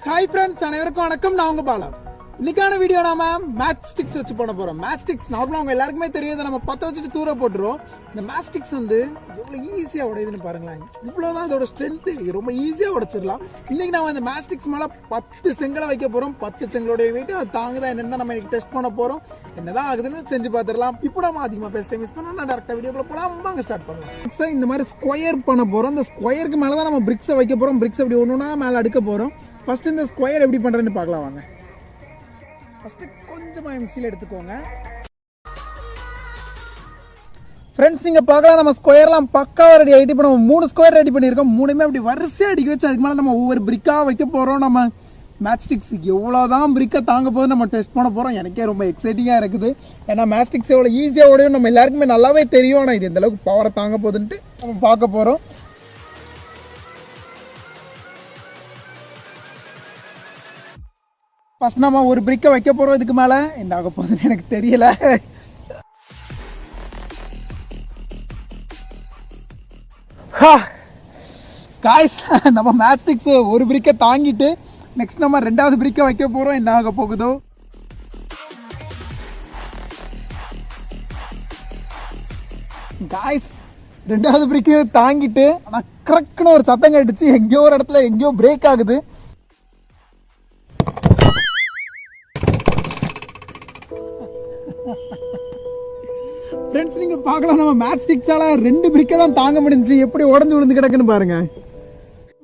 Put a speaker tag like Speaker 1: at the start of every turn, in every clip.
Speaker 1: Hi friends, அனைவருக்கும் வணக்கம். நான் உங்க பாலா. இன்னைக்கான வீடியோ நாம மேட்ச் ஸ்டிக்ஸ் வச்சு பண்ண போறோம். மேட்ச் ஸ்டிக்ஸ் நார்மலா உங்க எல்லாருக்குமே தெரியும். நம்ம பத்த வச்சுட்டு தூர போட்டுறோம். இந்த மேட்ச் ஸ்டிக்ஸ் வந்து எவ்வளவு ஈஸியா உடையுதுன்னு பாருங்களேன். இவ்வளவுதான் இதோட ஸ்ட்ரென்த். ரொம்ப ஈஸியா உடைச்சிடலாம். இன்னைக்கு நாம இந்த மேட்ச் ஸ்டிக்ஸ் மேல 10 செங்கலை வைக்க போறோம். 10 செங்கலோட வெயிட் அது தாங்குதா என்னன்னு நம்ம இன்னைக்கு டெஸ்ட் பண்ண போறோம். என்னதான் ஆகுதுன்னு செஞ்சு பார்த்துடலாம். இப்போ நம்ம அதிகமா பேச டைம் மிஸ் பண்ணா டைரக்டா வீடியோக்குள்ள போலாம். வாங்க ஸ்டார்ட் பண்ணலாம். இந்த மாதிரி ஸ்கொயர் பண்ண போறோம். இந்த ஸ்கொயருக்கு மேல தான் நம்ம பிரிக்ஸை வைக்க போறோம். பிரிக்ஸ் அப்படி ஒண்ணுனா மேல அடுக்க போறோம். ஃபர்ஸ்ட் இந்த ஸ்கொயர் எப்படி பண்றேன்னு பார்க்கலாம் வாங்க. ஃபர்ஸ்ட் கொஞ்சமா எம்சில எடுத்துக்கோங்க. ஃப்ரெண்ட்ஸ் நீங்க பார்க்கலாம் நம்ம ஸ்கொயர்லாம் பக்காவா ரெடி ஆயிட்டு இப்போ நம்ம 3 ஸ்கொயர் ரெடி பண்ணியிருக்கோம். மூணுமே அப்படி வரிசையா அடிக்க வச்சு அதுக்கு மேலே நம்ம ஒவ்வொரு பிரிக்கா வைக்க போறோம். நம்ம மேட்ச் ஸ்டிக்ஸ் எவ்வளோதான் பிரிக்கை தாங்க போது நம்ம டெஸ்ட் பண்ண போறோம். எனக்கே ரொம்ப எக்ஸைட்டிங்காக இருக்குது. ஏன்னா மேட்ச் ஸ்டிக்ஸ் எவ்வளோ ஈஸியாக உடையும் நம்ம எல்லாருக்குமே நல்லாவே தெரியும். ஆனால் இது எந்த அளவுக்கு பவரை தாங்க போகுதுன்ட்டு நம்ம பார்க்க போறோம். ஃபர்ஸ்ட் நம்ம ஒரு பிரிக்கை வைக்க போறோம். இதுக்கு மேல என்ன ஆக போகுதுன்னு எனக்கு தெரியல. காய்ஸ் நம்ம மேட்ச் ஸ்டிக்ஸ் ஒரு பிரிக்கை தாங்கிட்டு நெக்ஸ்ட் நம்ம ரெண்டாவது பிரிக்கை வைக்க போறோம். என்ன ஆக போகுதோ காய்ஸ், ரெண்டாவது பிரிக்கையை தாங்கிட்டு ஆனால் கரெக்ட்னு ஒரு சத்தம் கேட்டுச்சு. எங்கேயோ ஒரு இடத்துல எங்கேயோ பிரேக் ஆகுது. ஃப்ரெண்ட்ஸ் நீங்க பார்க்கலாம் நம்ம மேட்ச் ஸ்டிக்ஸால 2 பிரிக்கை தான் தாங்க முடிஞ்சு. எப்படி உடஞ்சு விழுந்து கிடக்குன்னு பாருங்க.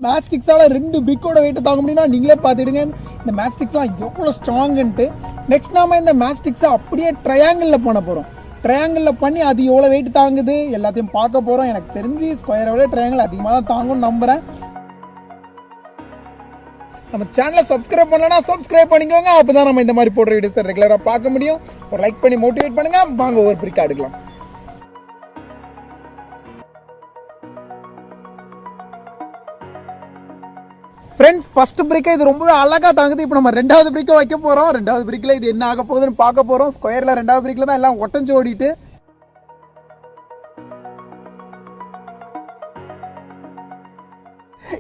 Speaker 1: மேட்ச் ஸ்டிக்ஸால 2 பிரிக்கோட வெயிட் தாங்க முடியும்னா நீங்களே பார்த்துடுங்க இந்த மேட்ச் ஸ்டிக்ஸ்லாம் எவ்வளோ ஸ்ட்ராங்குன்ட்டு. நெக்ஸ்ட் நாம இந்த மேட்ச் ஸ்டிக்ஸை அப்படியே ட்ரையாங்கிளில் பண்ண போகிறோம். ட்ரையாங்கிளில் பண்ணி அது எவ்வளோ வெயிட் தாங்குது எல்லாத்தையும் பார்க்க போகிறோம். எனக்கு தெரிஞ்சு ஸ்கொயரை விட ட்ரையாங்கிள் அதிகமாக தான் தாங்கும்னு நம்புகிறேன். நம்ம சேனலை சப்ஸ்கிரைப் பண்ணலன்னா சப்ஸ்கிரைப் பண்ணிக்கோங்க. அப்பதான் நம்ம இந்த மாதிரி போடுற வீடியோஸை ரெகுலராக பார்க்க முடியும். ஒரு லைக் பண்ணி மோட்டிவேட் பண்ணுங்க. வாங்க ஒரு பிரிக்கா எடுக்கலாம். ஃப்ரெண்ட்ஸ் ஃபர்ஸ்ட் பிரிக்கை இது ரொம்ப அழகா தாங்குது. இப்போ நம்ம ரெண்டாவது பிரிக்கை வைக்க போறோம். ரெண்டாவது பிரிக்கில் இது என்ன ஆக போகுதுன்னு பார்க்க போறோம். ஸ்கொயர்ல ரெண்டாவது பிரிக்கில் தான் எல்லாம் ஒட்டஞ்சு ஓடிட்டு.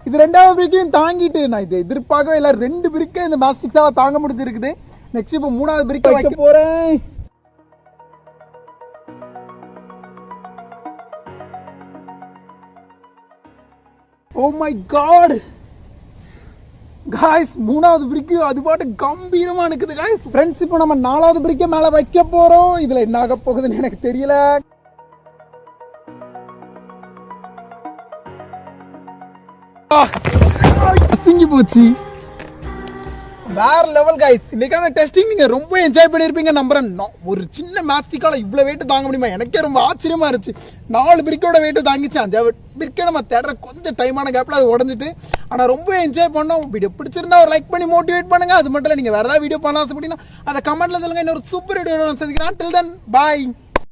Speaker 1: இது ரெண்டாவது பிரிக்கையும் தாங்கிட்டு நான் இதை எதிர்பார்க்கவே இல்லை. 2 பிரிக்கை இந்த மேட்ச் ஸ்டிக்ஸால தாங்க முடிஞ்சிருக்குது. நெக்ஸ்ட் இப்போ 3வது பிரிக்கை வைக்க போறேன். ஓ மை காட் காய்ஸ், 3வது பிரிக்கை அது பாட்டு கம்பீரமா இருக்குது காய்ஸ். ஃப்ரெண்ட்ஸ் இப்போ நம்ம 4வது பிரிக்கை மேல வைக்க போறோம். இதுல என்ன ஆக போகுதுன்னு எனக்கு தெரியல. சிங்கி போச்சு. வேற லெவல் கைஸ். இன்னைக்கான டெஸ்டிங் நீங்க ரொம்ப என்ஜாய் பண்ணிருப்பீங்க நம்புறேன். ஒரு சின்ன மேட்ச் ஸ்டிக்கால இவ்வளவு வெயிட் தாங்க முடியுமா? எனக்கே ரொம்ப ஆச்சரியமா இருந்துச்சு. 4 பிரிக்கோட வெயிட் தாங்கிச்சு. 5வது பிரிக்கை நம்ம தேடுற கொஞ்சம் டைமான கேப்ல அது உடஞ்சிட்டு. ஆனா ரொம்ப என்ஜாய் பண்ணோம். வீடியோ பிடிச்சிருந்தா ஒரு லைக் பண்ணி மோட்டிவேட் பண்ணுங்க. அது மட்டும் இல்ல நீங்க வேற ஏதாவது வீடியோ பண்ண ஆசைப்பட்டீங்கன்னா அதை கமெண்ட்ல சொல்லுங்க. இன்னொரு சூப்பர் வீடியோ சந்திக்கிறேன். டில் தென் பாய்.